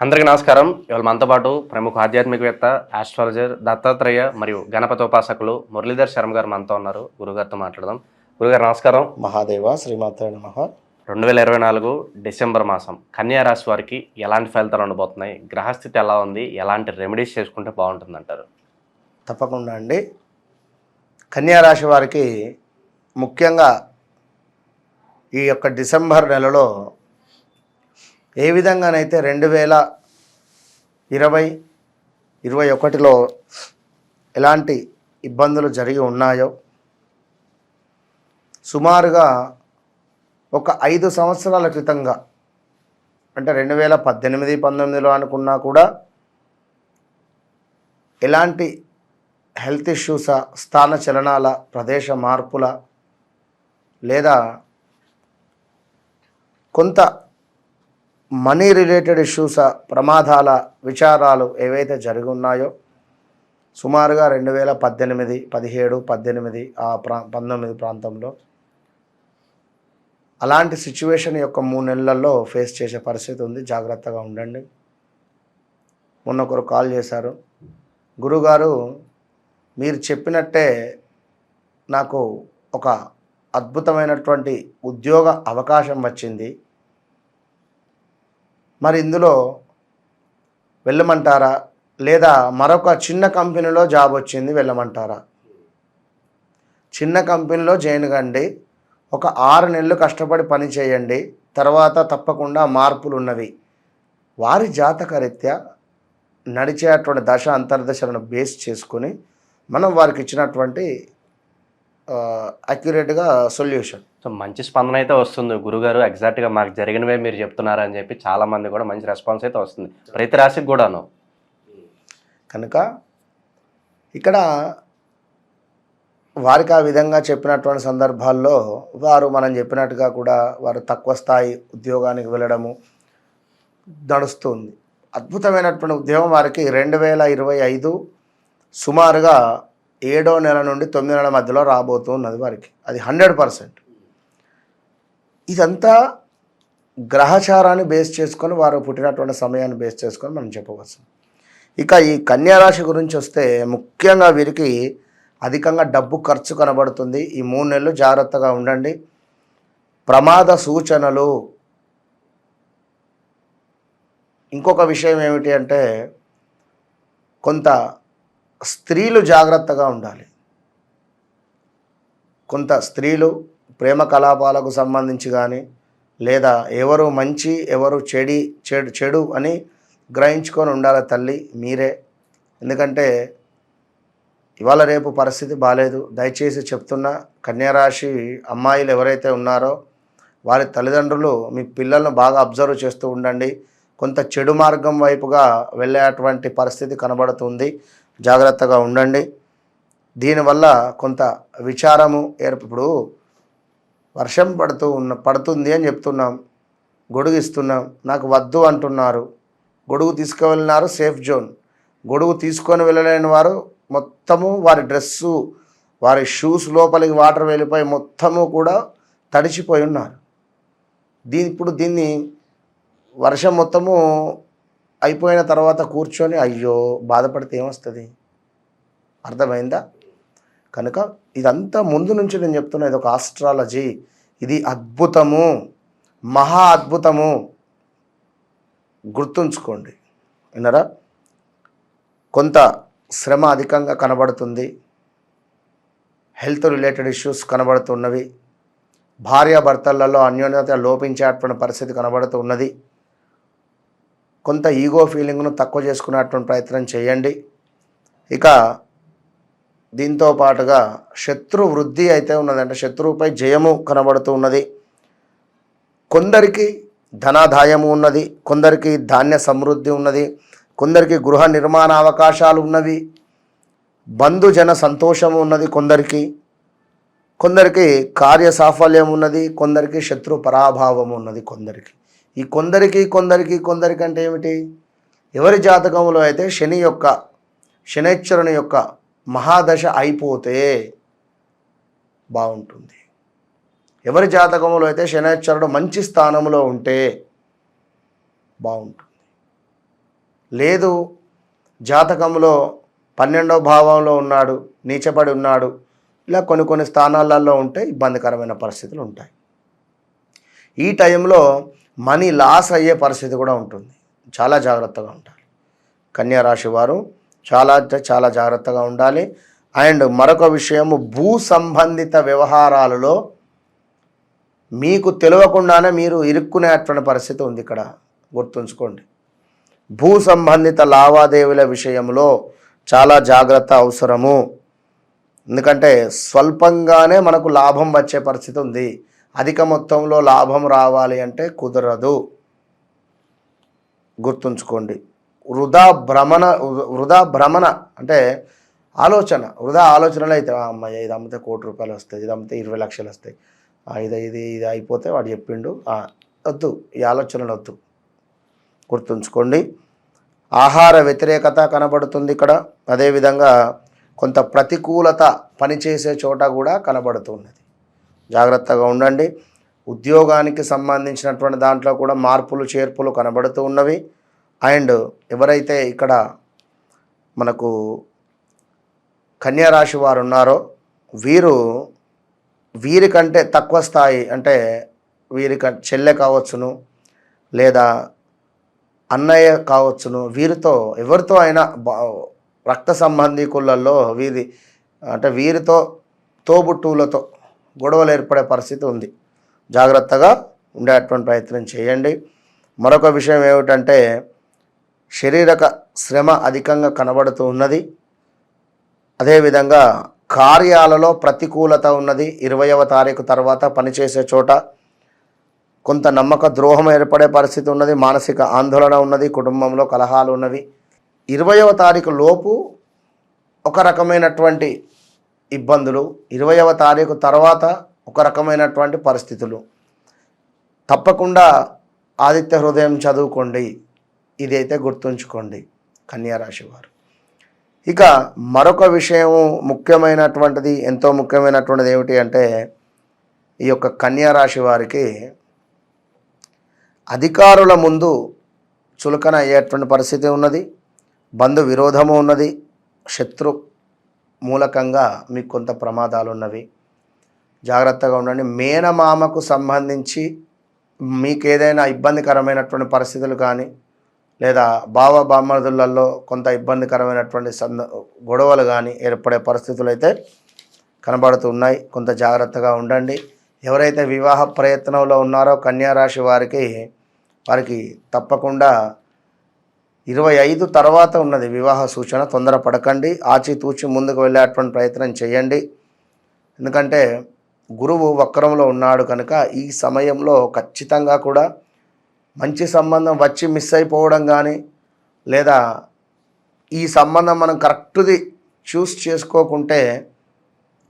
అందరికీ నమస్కారం. ఇవాళ మనతో పాటు ప్రముఖ ఆధ్యాత్మికవేత్త, ఆస్ట్రాలజర్, దత్తాత్రేయ మరియు గణపతి ఉపాసకులు మురళీధర్ శర్మ గారు మనతో ఉన్నారు. గురుగారితో మాట్లాడదాం. గురుగారు నమస్కారం. మహాదేవ శ్రీమాత్రే నమః. 2024 డిసెంబర్ మాసం కన్యా రాశి వారికి ఎలాంటి ఫలితాలు ఉండబోతున్నాయి? గ్రహస్థితి ఎలా ఉంది? ఎలాంటి రెమెడీస్ చేసుకుంటే బాగుంటుంది అంటారు? తప్పకుండా అండి. కన్యా రాశి వారికి ముఖ్యంగా ఈ యొక్క డిసెంబర్ నెలలో ఏ విధంగానైతే 2020-21లో ఎలాంటి ఇబ్బందులు జరిగి ఉన్నాయో, సుమారుగా ఒక 5 సంవత్సరాల క్రితంగా, అంటే 2018-19లో అనుకున్నా కూడా ఎలాంటి హెల్త్ ఇష్యూసా, స్థాన చలనాల, ప్రదేశ మార్పుల, లేదా కొంత మనీ రిలేటెడ్ ఇష్యూసా, ప్రమాదాల విచారాలు ఏవైతే జరిగి ఉన్నాయో, సుమారుగా 2018, 17, 18 19 ప్రాంతంలో అలాంటి సిచ్యువేషన్ యొక్క 3 నెలల్లో ఫేస్ చేసే పరిస్థితి ఉంది. జాగ్రత్తగా ఉండండి. మొన్న ఒకరు కాల్ చేశారు, గురుగారు మీరు చెప్పినట్టే నాకు ఒక అద్భుతమైనటువంటి ఉద్యోగ అవకాశం వచ్చింది, మరి ఇందులో వెళ్ళమంటారా, లేదా మరొక చిన్న కంపెనీలో జాబ్ వచ్చింది వెళ్ళమంటారా? చిన్న కంపెనీలో జాయిన్ కండి, ఒక 6 నెలలు కష్టపడి పని చేయండి, తర్వాత తప్పకుండా మార్పులు ఉన్నవి. వారి జాతకరీత్యా నడిచేటువంటి దశ అంతర్దశలను బేస్ చేసుకొని మనం వారికి ఇచ్చినటువంటి అక్యురేట్గా సొల్యూషన్. సో మంచి స్పందన అయితే వస్తుంది. గురుగారు ఎగ్జాక్ట్గా మాకు జరిగినవే మీరు చెప్తున్నారని చెప్పి చాలామంది కూడా మంచి రెస్పాన్స్ అయితే వస్తుంది, ప్రతి రాశికి కూడాను. కనుక ఇక్కడ వారికి ఆ విధంగా చెప్పినటువంటి సందర్భాల్లో వారు మనం చెప్పినట్టుగా కూడా వారు తక్కువ స్థాయి ఉద్యోగానికి వెళ్ళడము నడుస్తుంది. అద్భుతమైనటువంటి ఉద్యోగం వారికి 2025 సుమారుగా 7వ నెల నుండి 9వ నెల మధ్యలో రాబోతున్నది వారికి. అది 100%. ఇదంతా గ్రహచారాన్ని బేస్ చేసుకొని, వారు పుట్టినటువంటి సమయాన్ని బేస్ చేసుకొని మనం చెప్పవచ్చు. ఇక ఈ కన్యారాశి గురించి వస్తే, ముఖ్యంగా వీరికి అధికంగా డబ్బు ఖర్చు కనబడుతుంది. ఈ 3 నెలలు జాగ్రత్తగా ఉండండి. ప్రమాద సూచనలు. ఇంకొక విషయం ఏమిటి అంటే, కొంత స్త్రీలు జాగ్రత్తగా ఉండాలి. కొంత స్త్రీలు ప్రేమ కలాపాలకు సంబంధించి కానీ, లేదా ఎవరు మంచి ఎవరు చెడు అని గ్రహించుకొని ఉండాలి తల్లి మీరే. ఎందుకంటే ఇవాళ రేపు పరిస్థితి బాగాలేదు. దయచేసి చెప్తున్నా, కన్యారాశి అమ్మాయిలు ఎవరైతే ఉన్నారో వారి తల్లిదండ్రులు మీ పిల్లలను బాగా అబ్జర్వ్ చేస్తూ ఉండండి. కొంత చెడు మార్గం వైపుగా వెళ్ళేటువంటి పరిస్థితి కనబడుతుంది. జాగ్రత్తగా ఉండండి. దీనివల్ల కొంత విచారము ఇప్పుడు వర్షం పడుతుంది అని చెప్తున్నాం, గొడుగు ఇస్తున్నాం, నాకు వద్దు అంటున్నారు. గొడుగు తీసుకువెళ్ళినారు, సేఫ్ జోన్. గొడుగు తీసుకొని వెళ్ళలేని వారు మొత్తము వారి డ్రెస్సు, వారి షూస్ లోపలికి వాటర్ వెళ్ళిపోయి మొత్తము కూడా తడిచిపోయి ఉన్నారు. ఇప్పుడు దీన్ని వర్షం మొత్తము అయిపోయిన తర్వాత కూర్చొని అయ్యో బాధపడితే ఏమొస్తుంది? అర్థమైందా? కనుక ఇదంతా ముందు నుంచి నేను చెప్తున్నా, ఇది ఒక ఆస్ట్రాలజీ. ఇది అద్భుతము, మహా అద్భుతము. గుర్తుంచుకోండి. విన్నారా? కొంత శ్రమ అధికంగా కనబడుతుంది. హెల్త్ రిలేటెడ్ ఇష్యూస్ కనబడుతున్నవి. భార్యాభర్తలలో అన్యోన్యత లోపించేటువంటి పరిస్థితి కనబడుతున్నది. కొంత ఈగో ఫీలింగ్ను తక్కువ చేసుకునేటువంటి ప్రయత్నం చేయండి. ఇక దీంతో పాటుగా శత్రు వృద్ధి అయితే ఉన్నది, అంటే శత్రువుపై జయము కనబడుతూ ఉన్నది. కొందరికి ధనాదాయము ఉన్నది, కొందరికి ధాన్య సమృద్ధి ఉన్నది, కొందరికి గృహ నిర్మాణ అవకాశాలు ఉన్నవి, బంధుజన సంతోషము ఉన్నది, కొందరికి కార్య సాఫల్యం ఉన్నది, కొందరికి శత్రు పరాభావం ఉన్నది. ఈ కొందరికి అంటే ఏమిటి? ఎవరి జాతకంలో అయితే శనైశ్వరుని యొక్క మహాదశ అయిపోతే బాగుంటుంది. ఎవరి జాతకంలో అయితే శనైశ్వరుడు మంచి స్థానంలో ఉంటే బాగుంటుంది. లేదు జాతకంలో 12వ భావంలో ఉన్నాడు, నీచబడి ఉన్నాడు, ఇలా కొన్ని స్థానాలలో ఉంటే ఇబ్బందికరమైన పరిస్థితులు ఉంటాయి. ఈ టైంలో మనీ లాస్ అయ్యే పరిస్థితి కూడా ఉంటుంది. చాలా జాగ్రత్తగా ఉండాలి కన్యా రాశి వారు, చాలా జాగ్రత్తగా ఉండాలి. అండ్ మరొక విషయము, భూ సంబంధిత వ్యవహారాలలో మీకు తెలియకుండానే మీరు ఇరుక్కునేటువంటి పరిస్థితి ఉంది. ఇక్కడ గుర్తుంచుకోండి, భూ సంబంధిత లావాదేవీల విషయంలో చాలా జాగ్రత్త అవసరము. ఎందుకంటే స్వల్పంగానే మనకు లాభం వచ్చే పరిస్థితి ఉంది. అధిక మొత్తంలో లాభం రావాలి అంటే కుదరదు. గుర్తుంచుకోండి, వృధా భ్రమణ అంటే వృధా ఆలోచనలు అయితే, అమ్మాయి ఇది అమ్మితే ₹1,00,00,000 వస్తాయి, ఇది అమ్మితే 20 లక్షలు వస్తాయి, ఇది అయిపోతే వాడు చెప్పిండు, వద్దు, ఈ ఆలోచనలు వద్దు. గుర్తుంచుకోండి, ఆహార వ్యతిరేకత కనబడుతుంది ఇక్కడ. అదేవిధంగా కొంత ప్రతికూలత పనిచేసే చోట కూడా కనబడుతున్నది. జాగ్రత్తగా ఉండండి. ఉద్యోగానికి సంబంధించినటువంటి దాంట్లో కూడా మార్పులు చేర్పులు కనబడుతూ ఉన్నవి. అండ్ ఎవరైతే ఇక్కడ మనకు కన్యా రాశి వారు ఉన్నారో వీరికంటే తక్కువ స్థాయి, అంటే చెల్లె కావచ్చును, లేదా అన్నయ్య కావచ్చును, ఎవరితో అయినా రక్త సంబంధికులలో వీరితో తోబుట్టువులతో గొడవలు ఏర్పడే పరిస్థితి ఉంది. జాగ్రత్తగా ఉండేటువంటి ప్రయత్నం చేయండి. మరొక విషయం ఏమిటంటే, శారీరక శ్రమ అధికంగా కనబడుతూ ఉన్నది. అదేవిధంగా కార్యాలలో ప్రతికూలత ఉన్నది. 20వ తారీఖు తర్వాత పనిచేసే చోట కొంత నమ్మక ద్రోహం ఏర్పడే పరిస్థితి ఉన్నది. మానసిక ఆందోళన ఉన్నది. కుటుంబంలో కలహాలు ఉన్నవి. 20వ తారీఖు లోపు ఒక రకమైనటువంటి ఇబ్బందులు, 20వ తారీఖు తర్వాత ఒక రకమైనటువంటి పరిస్థితులు. తప్పకుండా ఆదిత్య హృదయం చదువుకోండి. ఇదైతే గుర్తుంచుకోండి కన్యా రాశి వారు. ఇక మరొక విషయం ముఖ్యమైనటువంటిది, ఎంతో ముఖ్యమైనటువంటిది ఏమిటి అంటే, ఈ యొక్క కన్యా రాశి వారికి అధికారుల ముందు చులకన అయ్యేటువంటి పరిస్థితి ఉన్నది. బంధు విరోధము ఉన్నది. శత్రు మూలకంగా మీకు కొంత ప్రమాదాలు ఉన్నవి. జాగ్రత్తగా ఉండండి. మేనమామకు సంబంధించి మీకు ఏదైనా ఇబ్బందికరమైనటువంటి పరిస్థితులు కానీ, లేదా బామర్దులలో కొంత ఇబ్బందికరమైనటువంటి గొడవలు కానీ ఏర్పడే పరిస్థితులు అయితే కనబడుతున్నాయి. కొంత జాగ్రత్తగా ఉండండి. ఎవరైతే వివాహ ప్రయత్నంలో ఉన్నారో కన్యా రాశి వారికి తప్పకుండా 25 తర్వాత ఉన్నది వివాహ సూచన. తొందరపడకండి, ఆచితూచి ముందుకు వెళ్ళేటువంటి ప్రయత్నం చేయండి. ఎందుకంటే గురువు వక్రంలో ఉన్నాడు కనుక ఈ సమయంలో ఖచ్చితంగా కూడా మంచి సంబంధం వచ్చి మిస్ అయిపోవడం కానీ, లేదా ఈ సంబంధం మనం కరెక్ట్ది చూస్ చేసుకోకుంటే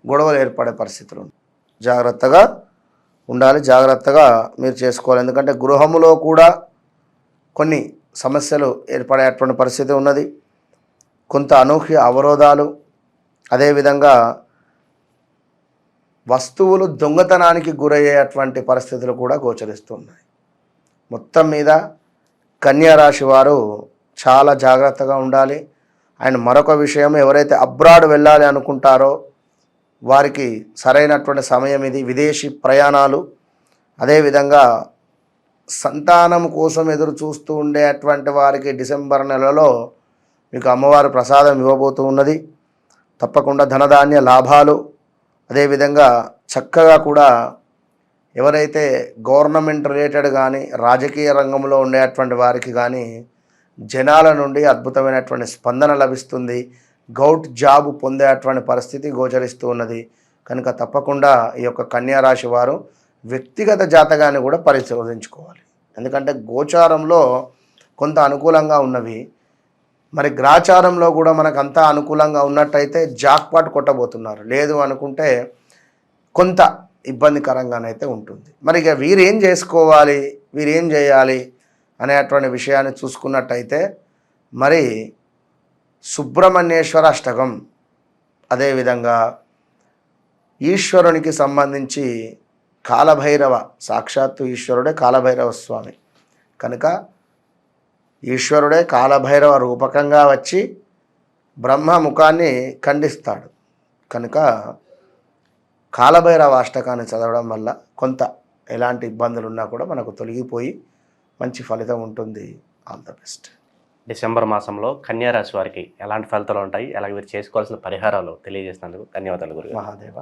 గొడవలు ఏర్పడే పరిస్థితులు. జాగ్రత్తగా ఉండాలి. జాగ్రత్తగా మీరు చేసుకోవాలి. ఎందుకంటే గృహములో కూడా కొన్ని సమస్యలు ఏర్పడేటువంటి పరిస్థితి ఉన్నది. కొంత అనూహ్య అవరోధాలు, అదేవిధంగా వస్తువులు దొంగతనానికి గురయ్యేటువంటి పరిస్థితులు కూడా గోచరిస్తున్నాయి. మొత్తం మీద కన్యా రాశి వారు చాలా జాగ్రత్తగా ఉండాలి. అండ్ మరొక విషయం, ఎవరైతే అబ్రాడ్ వెళ్ళాలి అనుకుంటారో వారికి సరైనటువంటి సమయం ఇది. విదేశీ ప్రయాణాలు, అదేవిధంగా సంతానం కోసం ఎదురు చూస్తూ ఉండేటువంటి వారికి డిసెంబర్ నెలలో మీకు అమ్మవారు ప్రసాదం ఇవ్వబోతూ ఉన్నది. తప్పకుండా ధనధాన్య లాభాలు, అదేవిధంగా చక్కగా కూడా ఎవరైతే గవర్నమెంట్ రిలేటెడ్ కానీ రాజకీయ రంగంలో ఉండేటువంటి వారికి కానీ జనాల నుండి అద్భుతమైనటువంటి స్పందన లభిస్తుంది. గౌట్ జాబ్ పొందేటువంటి పరిస్థితి గోచరిస్తూ ఉన్నది. కనుక తప్పకుండా ఈ యొక్క కన్యా రాశి వారు వ్యక్తిగత జాతకాన్ని కూడా పరిశోధించుకోవాలి. ఎందుకంటే గోచారంలో కొంత అనుకూలంగా ఉన్నవి, మరి గ్రాచారంలో కూడా మనకు అంతా అనుకూలంగా ఉన్నట్టయితే జాక్పాట్ కొట్టబోతున్నారు. లేదు అనుకుంటే కొంత ఇబ్బందికరంగానైతే ఉంటుంది. మరి ఇక వీరేం చేసుకోవాలి, వీరేం చేయాలి అనేటువంటి విషయాన్ని చూసుకున్నట్టయితే మరి సుబ్రహ్మణ్యేశ్వర అష్టకం, అదేవిధంగా ఈశ్వరునికి సంబంధించి కాలభైరవ, సాక్షాత్తు ఈశ్వరుడే కాలభైరవ స్వామి కనుక ఈశ్వరుడే కాలభైరవ రూపకంగా వచ్చి బ్రహ్మ ముఖాన్ని ఖండిస్తాడు. కనుక కాలభైరవ అష్టకాన్ని చదవడం వల్ల కొంత ఎలాంటి ఇబ్బందులు ఉన్నా కూడా మనకు తొలగిపోయి మంచి ఫలితం ఉంటుంది. All the best. డిసెంబర్ మాసంలో కన్యా రాశి వారికి ఎలాంటి ఫలితాలు ఉంటాయి, అలాగే మీరు చేసుకోవాల్సిన పరిహారాలు తెలియజేసినందుకు ధన్యవాదాలు గురుగారు. మహాదేవ.